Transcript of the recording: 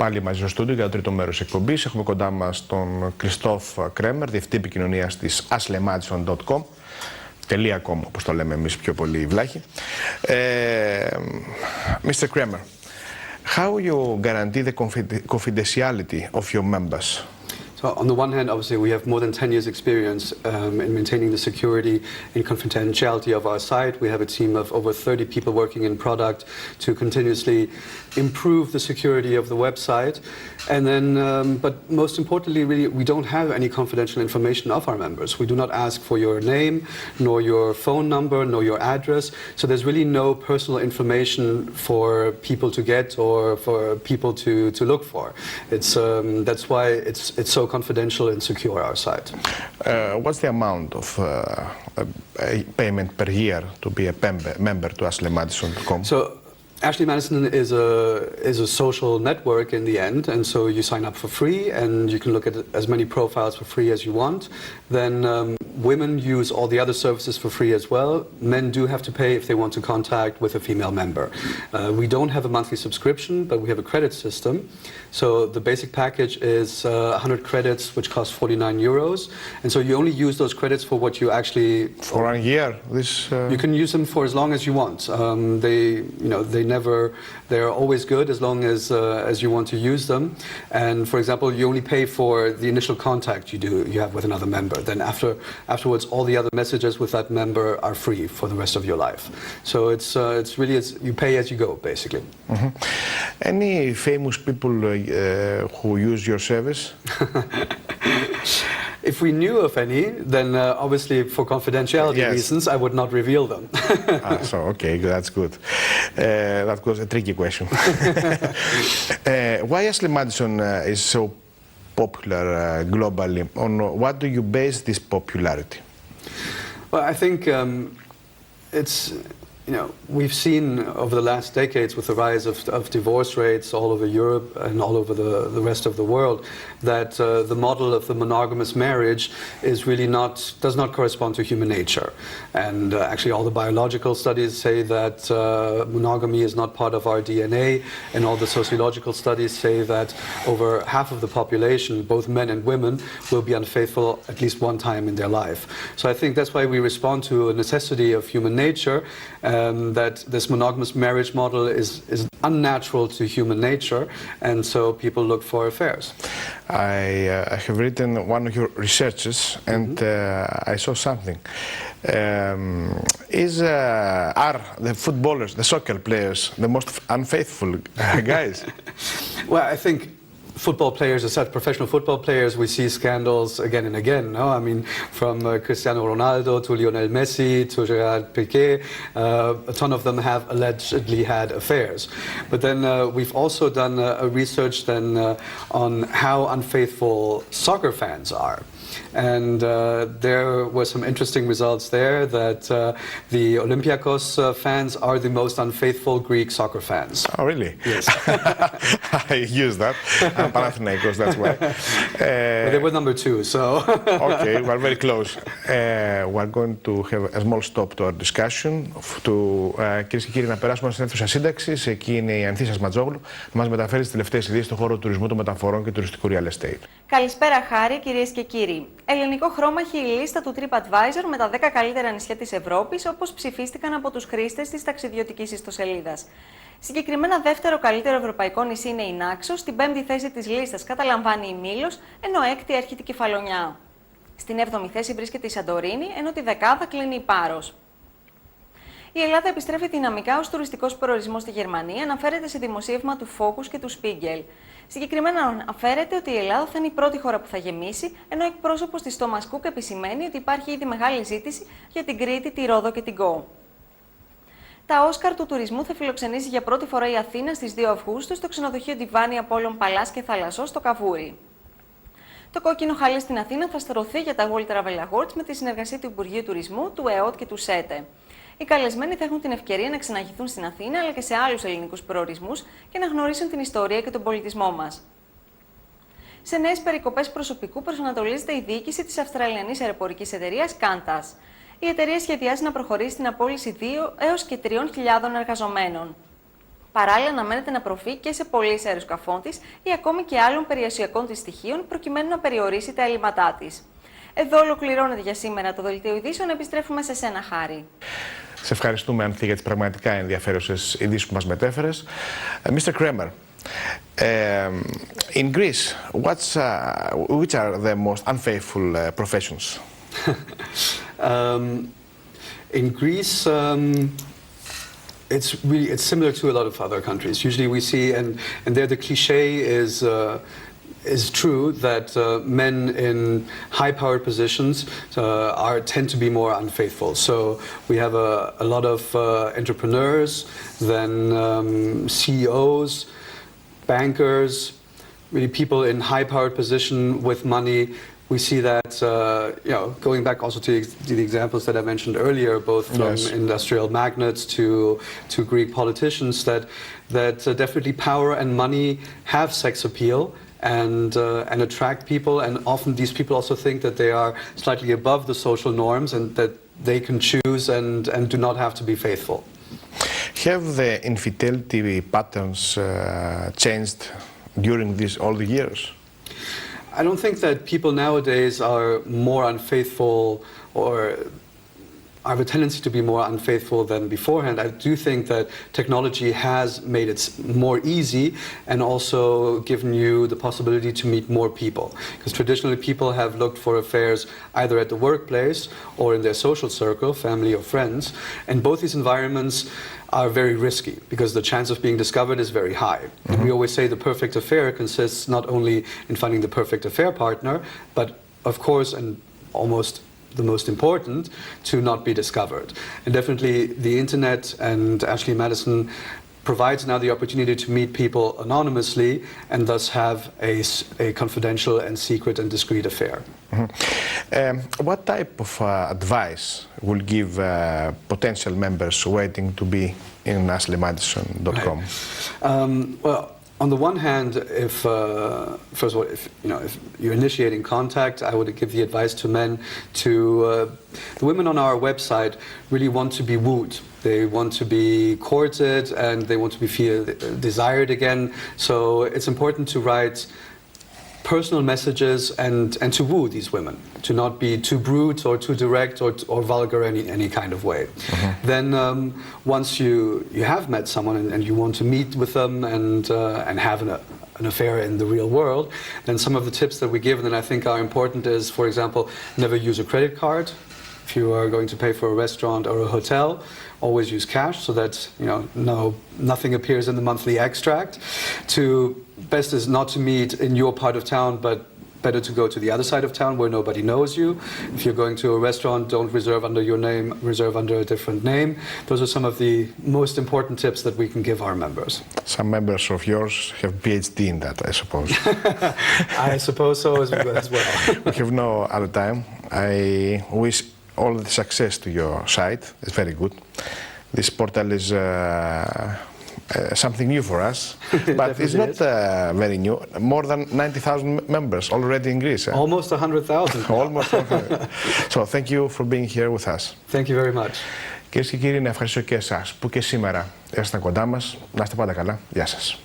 πάλι μαζί στο στούντιο για το τρίτο μέρος της εκπομπής. Έχουμε κοντά μας τον Κριστόφ Κρέμερ, διευθυντή επικοινωνίας της sbcTV.com, όπως το λέμε εμείς πιο πολύ βλάχοι. Mr. Kremer, how you guarantee the confidentiality of your members? So on the one hand, obviously, we have more than 10 years' experience in maintaining the security and confidentiality of our site. We have a team of over 30 people working in product to continuously improve the security of the website. And then, but most importantly, really, we don't have any confidential information of our members. We do not ask for your name, nor your phone number, nor your address. So there's really no personal information for people to get or for people to look for. That's why it's so confidential and secure, our site. What's the amount of payment per year to be a member to ashleymadison.com? So Ashley Madison is a social network in the end, and so you sign up for free and you can look at as many profiles for free as you want. Then women use all the other services for free as well. Men do have to pay if they want to contact with a female member. We don't have a monthly subscription, but we have a credit system. So the basic package is 100 credits, which costs 49 euros. And so you only use those credits for what you actually... For 1 year? You can use them for as long as you want. They're always good as long as you want to use them. And for example, you only pay for the initial contact you have with another member. Then afterwards, all the other messages with that member are free for the rest of your life. So it's really you pay as you go, basically. Mm-hmm. Any famous people who use your service? If we knew of any, then obviously for confidentiality reasons, I would not reveal them. So, okay, that's good. That was a tricky question. Why Ashley Madison is so popular globally? On what do you base this popularity? Well, I think it's... we've seen over the last decades with the rise of divorce rates all over Europe and all over the rest of the world that the model of the monogamous marriage is really does not correspond to human nature. And actually all the biological studies say that monogamy is not part of our DNA, and all the sociological studies say that over half of the population, both men and women, will be unfaithful at least one time in their life. So I think that's why we respond to a necessity of human nature, that this monogamous marriage model is unnatural to human nature, and so people look for affairs. I have written one of your researches, and I saw something. Are the footballers, the soccer players, the most unfaithful guys? Well, I think football players, as such, professional football players, we see scandals again and again. No, I mean, from Cristiano Ronaldo to Lionel Messi to Gerard Piqué, a ton of them have allegedly had affairs. But then we've also done a research then on how unfaithful soccer fans are. And there were some interesting results there that the Olympiacos fans are the most unfaithful Greek soccer fans. Oh, really? Yes. I use that. I'm Panathinaikos, that's why. Well, they were number 2, so... Okay, we're very close. We're going to have a small stop to our discussion. Κυρίες και κύριοι, να περάσουμε στην αίθουσα σύνταξης. Εκεί είναι η Ανθίσας Ματζόγλου. Μας μεταφέρει τις τελευταίες ειδήσεις στον χώρο του τουρισμού, των μεταφορών και τουριστικού real estate. Καλησπέρα, Χάρη, κυρίες και κύριοι. Ελληνικό χρώμα έχει η λίστα του TripAdvisor με τα 10 καλύτερα νησιά της Ευρώπης, όπως ψηφίστηκαν από τους χρήστες της ταξιδιωτικής ιστοσελίδας. Συγκεκριμένα, δεύτερο καλύτερο ευρωπαϊκό νησί είναι η Νάξος, στην 5η θέση της λίστας καταλαμβάνει η Μήλος, ενώ έκτη έρχεται η Κεφαλονιά. Στην 7η θέση βρίσκεται η Σαντορίνη, ενώ τη δεκάδα κλείνει η Πάρος. Η Ελλάδα επιστρέφει δυναμικά ως τουριστικός προορισμός στη Γερμανία, αναφέρεται σε δημοσίευμα του Focus και του Spiegel. Συγκεκριμένα αναφέρεται ότι η Ελλάδα θα είναι η πρώτη χώρα που θα γεμίσει, ενώ εκπρόσωπος της Thomas Cook επισημαίνει ότι υπάρχει ήδη μεγάλη ζήτηση για την Κρήτη, τη Ρόδο και την Κο. Τα Όσκαρ του τουρισμού θα φιλοξενήσει για πρώτη φορά η Αθήνα στις 2 Αυγούστου στο ξενοδοχείο Ντιβάνι Απόλλων Παλάς και Θαλασσός στο Καβούρι. Το κόκκινο χαλί στην Αθήνα θα στρωθεί για τα World Travel Awards με τη συνεργασία του Υπουργείου Τουρισμού, του ΕΟΤ και του ΣΕΤΕ. Οι καλεσμένοι θα έχουν την ευκαιρία να ξαναγηθούν στην Αθήνα αλλά και σε άλλους ελληνικούς προορισμούς και να γνωρίσουν την ιστορία και τον πολιτισμό μας. Σε νέες περικοπές προσωπικού προσανατολίζεται η διοίκηση της Αυστραλιανής αεροπορικής εταιρείας Qantas. Η εταιρεία σχεδιάζει να προχωρήσει στην απόλυση 2 έως και 3.000 εργαζομένων. Παράλληλα, αναμένεται να προβεί και σε πωλήσεις αεροσκαφών της ή ακόμη και άλλων περιουσιακών της στοιχείων, προκειμένου να περιορίσει τα έλλειμματά της. Εδώ ολοκληρώνεται για σήμερα το Δελτίο Ειδήσεων. Επιστρέφουμε σε σένα, Χάρη. Σε ευχαριστούμε, Άνθη, για τις πραγματικά ενδιαφέρουσες ειδήσεις που μας μετέφερες. Mr. Kremer, in Greece, which are the most unfaithful professions? In Greece, it's similar to a lot of other countries. Usually we see, and there the cliche is true that men in high-powered positions tend to be more unfaithful. So we have a lot of entrepreneurs, then CEOs, bankers, really people in high-powered position with money. We see that, going back also to the examples that I mentioned earlier, both from industrial magnates to Greek politicians, that definitely power and money have sex appeal and attract people, and often these people also think that they are slightly above the social norms and that they can choose and do not have to be faithful. Have the infidelity patterns changed during all the years? I don't think that people nowadays are more unfaithful or have a tendency to be more unfaithful than beforehand. I do think that technology has made it more easy and also given you the possibility to meet more people. Because traditionally people have looked for affairs either at the workplace or in their social circle, family or friends. And both these environments are very risky because the chance of being discovered is very high. And we always say the perfect affair consists not only in finding the perfect affair partner, but of course, and almost the most important, to not be discovered. And definitely the internet and Ashley Madison provides now the opportunity to meet people anonymously and thus have a confidential and secret and discreet affair. What type of advice will give potential members waiting to be in ashleymadison.com? Right. Well, on the one hand, first of all, if you're initiating contact, I would give the advice to men the women on our website really want to be wooed. They want to be courted and they want to feel desired again. So it's important to write personal messages and to woo these women, to not be too brute or too direct or vulgar in any kind of way. Then once you have met someone and you want to meet with them and have an affair in the real world, then some of the tips that we give and that I think are important is, for example, never use a credit card. If you are going to pay for a restaurant or a hotel, always use cash so that nothing appears in the monthly extract. Best is not to meet in your part of town, but better to go to the other side of town where nobody knows you. If you're going to a restaurant, don't reserve under your name, reserve under a different name. Those are some of the most important tips that we can give our members. Some members of yours have PhD in that, I suppose. I suppose so as well. We have no other time. I wish all the success to your site. It's very good. This portal is something new for us, but it's not very new. More than 90,000 members already in Greece. Almost 100,000. Almost 100,000. So thank you for being here with us. Thank you very much. Κυρίες και κύριοι, να ευχαριστώ και εσάς που και σήμερα ήσασταν κοντά μας. Να είστε πάντα καλά. Γεια σας.